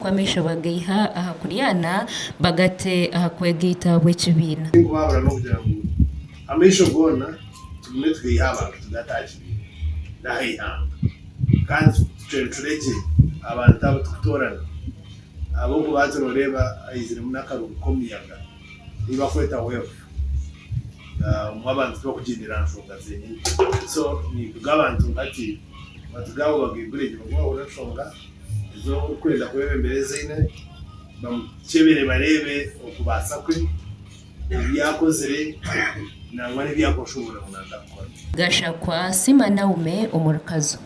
kwamisha bagaiha aha kuriana bagate aha kwegita wechibina ngwabura no kugira ngo amisho gona tumwe twihaba tudataje ndahiha kandi tureke abantu abo tutorana abo kubatororeba ayizire munakaruko miyaga iba kweta wewe mwabantu bakugendera nsonga zenye so ni kugabantu ngati batugabo bagigure ngo urashonga zo kwenda kwebembere ine bamuchebere barebe okubasa kwe byakozere nangwa ne byakoshobora munandakora gasha kwa sima naume umurkazo